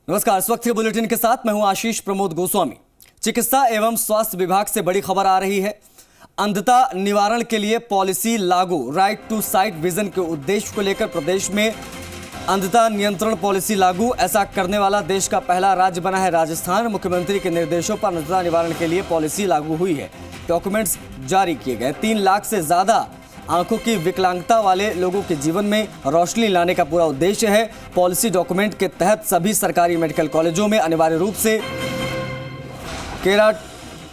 नमस्कार, इस वक्त के बुलेटिन के साथ मैं हूं आशीष प्रमोद गोस्वामी। चिकित्सा एवं स्वास्थ्य विभाग से बड़ी खबर आ रही है। अंधता निवारण के लिए पॉलिसी लागू। राइट टू साइट विजन के उद्देश्य को लेकर प्रदेश में अंधता नियंत्रण पॉलिसी लागू। ऐसा करने वाला देश का पहला राज्य बना है राजस्थान। मुख्यमंत्री के निर्देशों पर अंधता निवारण के लिए पॉलिसी लागू हुई है। डॉक्यूमेंट्स जारी किए गए। 3 लाख से ज्यादा आंखों की विकलांगता वाले लोगों के जीवन में रोशनी लाने का पूरा उद्देश्य है। पॉलिसी डॉक्यूमेंट के तहत सभी सरकारी मेडिकल कॉलेजों में अनिवार्य रूप से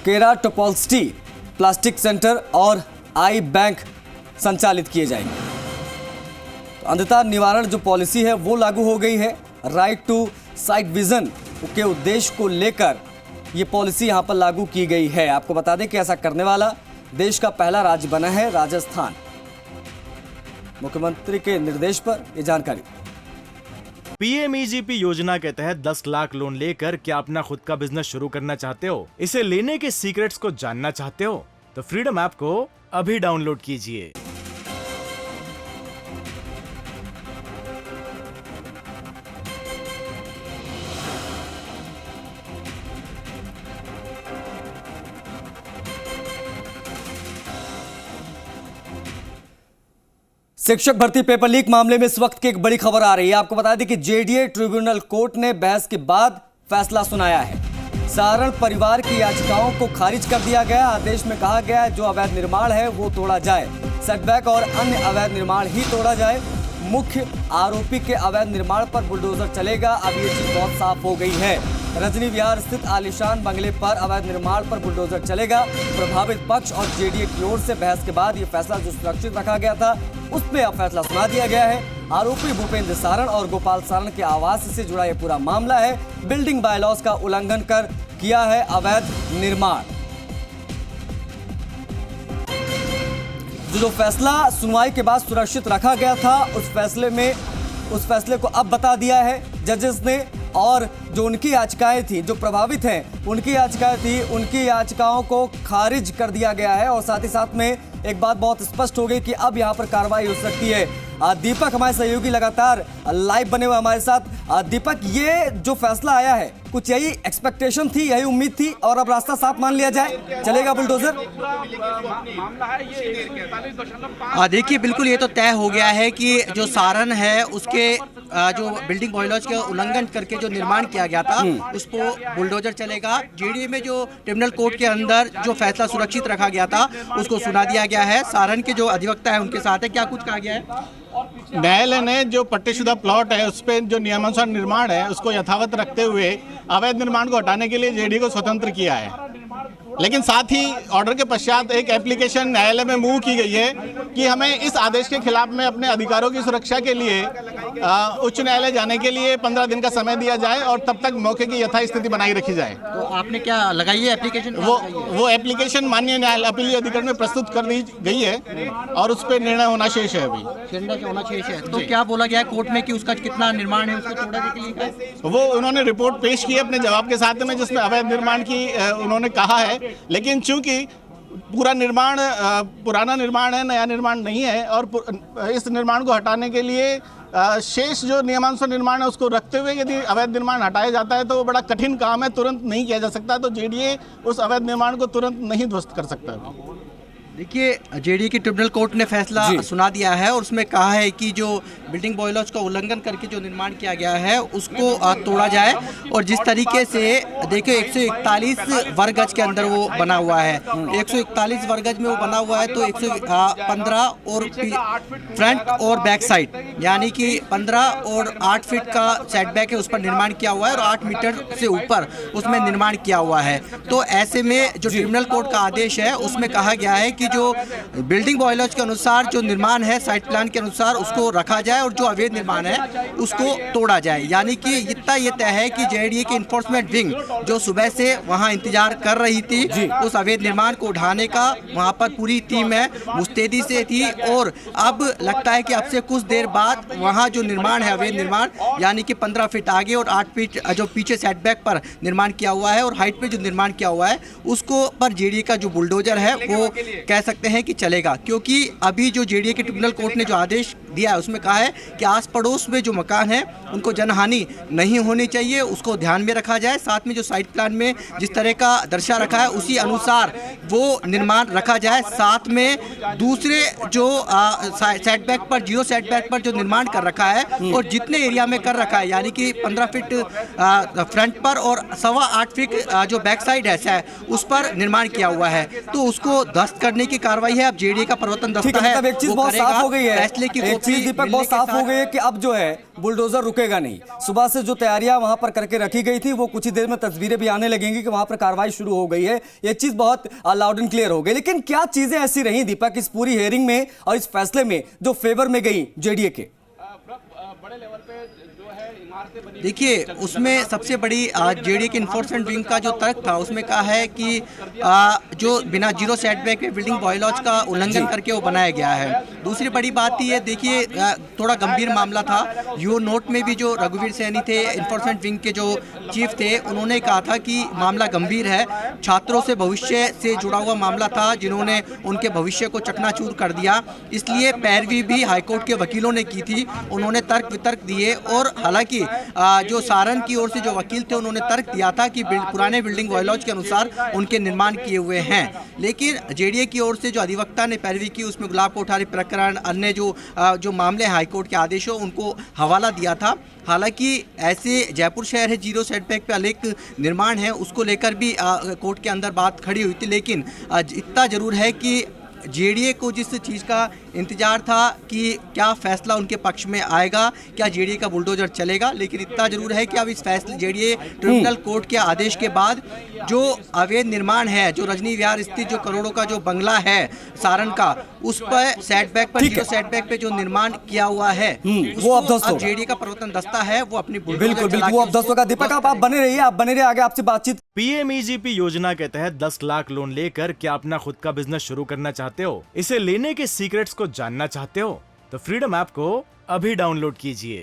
केराटोप्लास्टी, प्लास्टिक सेंटर और आई बैंक संचालित किए जाएंगे। तो अंधता निवारण जो पॉलिसी है वो लागू हो गई है। राइट टू साइट विजन के उद्देश्य को लेकर ये पॉलिसी यहाँ पर लागू की गई है। आपको बता दें कि ऐसा करने वाला देश का पहला राज्य बना है राजस्थान। मुख्यमंत्री के निर्देश पर यह जानकारी। पीएमईजीपी योजना के तहत 10 लाख लोन लेकर क्या अपना खुद का बिजनेस शुरू करना चाहते हो? इसे लेने के सीक्रेट्स को जानना चाहते हो? तो फ्रीडम ऐप को अभी डाउनलोड कीजिए। शिक्षक भर्ती पेपर लीक मामले में इस वक्त की एक बड़ी खबर आ रही है। आपको बता दें कि जेडीए ट्रिब्यूनल कोर्ट ने बहस के बाद फैसला सुनाया है। सारण परिवार की याचिकाओं को खारिज कर दिया गया। आदेश में कहा गया है जो अवैध निर्माण है वो तोड़ा जाए, सेटबैक और अन्य अवैध निर्माण ही तोड़ा जाए। मुख्य आरोपी के अवैध निर्माण पर बुलडोजर चलेगा। अब ये चीज बहुत साफ हो गई है। रजनी विहार स्थित आलीशान बंगले पर अवैध निर्माण पर बुलडोजर चलेगा। प्रभावित पक्ष और जेडीए की ओर से बहस के बाद ये फैसला जो सुरक्षित रखा गया था उसमें अब फैसला सुना दिया गया है। आरोपी भूपेंद्र सारण और गोपाल सारण के आवास से जुड़ा यह पूरा मामला है। बिल्डिंग बायलॉज का उल्लंघन कर किया है अवैध निर्माण। जो फैसला सुनवाई के बाद सुरक्षित रखा गया था उस फैसले को अब बता दिया है जजेस ने। और जो उनकी याचिकाएं थी, जो प्रभावित हैं उनकी याचिकाएं थी, उनकी याचिकाओं को खारिज कर दिया गया है। और साथ ही साथ में एक बात बहुत स्पष्ट हो गई कि अब यहां पर कार्रवाई हो सकती है। दीपक हमारे सहयोगी लगातार लाइव बने हुए हमारे साथ। दीपक, ये जो फैसला आया है कुछ यही एक्सपेक्टेशन थी, यही उम्मीद थी और अब रास्ता साफ मान लिया जाए, चलेगा बुलडोजर? देखिए, बिल्कुल ये तो तय हो गया है कि जो सारण है उसके जो बिल्डिंग बायलॉज के उल्लंघन करके जो निर्माण किया गया था उसको बुलडोजर चलेगा। जेडीए में जो ट्रिब्यूनल कोर्ट के अंदर जो फैसला सुरक्षित रखा गया था उसको सुना दिया गया है। सारण के जो अधिवक्ता है उनके साथ है, क्या कुछ कहा गया है? न्यायालय ने जो पट्टीशुदा प्लॉट है उस पर जो नियमानुसार निर्माण है उसको यथावत रखते हुए अवैध निर्माण को हटाने के लिए जेडीए को स्वतंत्र किया है। लेकिन साथ ही ऑर्डर के पश्चात एक एप्लीकेशन न्यायालय में मूव की गई है कि हमें इस आदेश के खिलाफ में अपने अधिकारों की सुरक्षा के लिए उच्च न्यायालय जाने के लिए 15 दिन का समय दिया जाए और तब तक मौके की यथास्थिति बनाई रखी जाए। तो आपने क्या लगाई है एप्लीकेशन? वो एप्लीकेशन माननीय न्यायालय अपीलीय अधिकरण में प्रस्तुत कर दी गई है और उस पर निर्णय होना शेष है। अभी निर्णय होना शेष है। तो क्या बोला गया है कोर्ट में कि उसका कितना निर्माण है उसको तोड़ा जाने के लिए? वो उन्होंने रिपोर्ट पेश की अपने जवाब के साथ में, जिसमें अवैध निर्माण की उन्होंने कहा है। लेकिन चूंकि पूरा निर्माण पुराना निर्माण है, नया निर्माण नहीं है और इस निर्माण को हटाने के लिए शेष जो नियमानुसार निर्माण है उसको रखते हुए यदि अवैध निर्माण हटाया जाता है तो वो बड़ा कठिन काम है, तुरंत नहीं किया जा सकता। तो जेडीए उस अवैध निर्माण को तुरंत नहीं ध्वस्त कर सकता। देखिए, जेडीए की ट्रिब्यूनल कोर्ट ने फैसला सुना दिया है और उसमें कहा है कि जो बिल्डिंग बायलॉज का उल्लंघन करके जो निर्माण किया गया है उसको तोड़ा जाए। और जिस तरीके से देखिए 141 वर्ग गज के अंदर वो बना हुआ है, 141 वर्ग गज में वो बना हुआ है, तो 115 और फ्रंट और बैक साइड यानी कि 15 और 8 फीट का सेटबैक है, उस पर निर्माण किया हुआ है और 8 मीटर से ऊपर उसमें निर्माण किया हुआ है। तो ऐसे में जो ट्रिब्यूनल कोर्ट का आदेश है उसमें कहा गया है कि जो बिल्डिंग बायलॉज के अनुसार जो निर्माण है साइट प्लान के अनुसार उसको रखा जाए और जो अवैध निर्माण है उसको तोड़ा जाए। यानी कि इतना ये तय है कि जेडीए की इन्फोर्समेंट विंग जो सुबह से वहां इंतजार कर रही थी उस अवैध निर्माण को उठाने का, वहां पर पूरी टीम है मुस्तैदी से थी। और अब लगता है कि अब से कुछ देर बाद वहां जो निर्माण है अवैध निर्माण यानी कि 15 फीट आगे और 8 फीट जो पीछे सेटबैक पर निर्माण किया हुआ है और हाइट पे जो निर्माण किया हुआ है उसको पर जेडीए का जो बुलडोजर है वो कह सकते हैं कि चलेगा, क्योंकि अभी जो जेडीए के ट्रिब्यूनल कोर्ट ने जो आदेश दिया है उसमें कहा है कि आस पड़ोस में जो मकान है उनको जनहानि नहीं होनी चाहिए, उसको ध्यान में रखा जाए। साथ में जो साइट प्लान में जिस तरह का दर्शा रखा है उसी अनुसार वो निर्माण रखा जाए। साथ में दूसरे जो सेटबैक पर, जियो सेटबैक पर जो निर्माण कर रखा है और जितने एरिया में कर रखा है, यानी कि 15 फीट फ्रंट पर और 8.25 फीट जो बैक साइड है उस पर निर्माण किया हुआ है, तो उसको ध्वस्त करने की कार्रवाई है। अब जेडीए का प्रवर्तन दस्ता है, मतलब एक चीज बहुत साफ हो गई है, फैसले की एक चीज दीपक बहुत साफ हो गई है कि अब जो है बुलडोजर रुकेगा नहीं। सुबह से जो तैयारियां वहां पर करके रखी गई थी वो कुछ ही देर में तस्वीरें भी आने लगेंगी कि वहां पर कार्रवाई शुरू हो गई है। ये चीज बहुत लाउड एंड क्लियर हो गई। लेकिन क्या चीजें ऐसी रही दीपक इस पूरी हियरिंग में और इस फैसले में जो फेवर में गई जेडीए के? देखिए, उसमें सबसे बड़ी जेडीए के इन्फोर्समेंट विंग का जो तर्क था उसमें कहा है कि जो बिना जीरो सेटबैक पे बिल्डिंग बॉयलॉज का उल्लंघन करके वो बनाया गया है। दूसरी बड़ी बात ये देखिए, थोड़ा गंभीर मामला था। यूओ नोट में भी जो रघुवीर सैनी थे, इन्फोर्समेंट विंग के जो चीफ थे, उन्होंने कहा था कि मामला गंभीर है, छात्रों से भविष्य से जुड़ा हुआ मामला था जिन्होंने उनके भविष्य को चकनाचूर कर दिया, इसलिए पैरवी भी हाईकोर्ट के वकीलों ने की थी। उन्होंने तर्क वितर्क दिए और हालांकि जो सारण की ओर से जो वकील थे उन्होंने तर्क दिया था कि पुराने बिल्डिंग बॉयलॉज के अनुसार उनके निर्माण किए हुए हैं, लेकिन जेडीए की ओर से जो अधिवक्ता ने पैरवी की उसमें गुलाब कोठारी प्रकरण, अन्य जो मामले हाईकोर्ट के आदेशों उनको हवाला दिया था। हालांकि ऐसे जयपुर शहर है जीरो सेटबैक पे अनेक निर्माण है, उसको लेकर भी कोर्ट के अंदर बात खड़ी हुई थी, लेकिन इतना जरूर है कि जेडीए को जिस चीज़ का इंतजार था कि क्या फैसला उनके पक्ष में आएगा, क्या जेडीए का बुलडोजर चलेगा, लेकिन इतना जरूर है कि अब इस फैसले जेडीए ट्रिब्यूनल कोर्ट के आदेश के बाद जो अवैध निर्माण है, जो रजनी विहार स्थित जो करोड़ों का जो बंगला है सारण का, उस पर सेटबैक पर जीरो सेटबैक पे जो निर्माण किया हुआ है वो अब जेडीए का प्रवर्तन दस्ता है वो अपनी बिल्कुल वो अब दस्तों का। दीपक आप बने रहिए, आगे आपसे बातचीत। पीएमईजीपी योजना के तहत 10 लाख लोन लेकर क्या अपना खुद का बिजनेस शुरू करना चाहते हो? इसे लेने के सीक्रेट्स को जानना चाहते हो? तो फ्रीडम ऐप को अभी डाउनलोड कीजिए।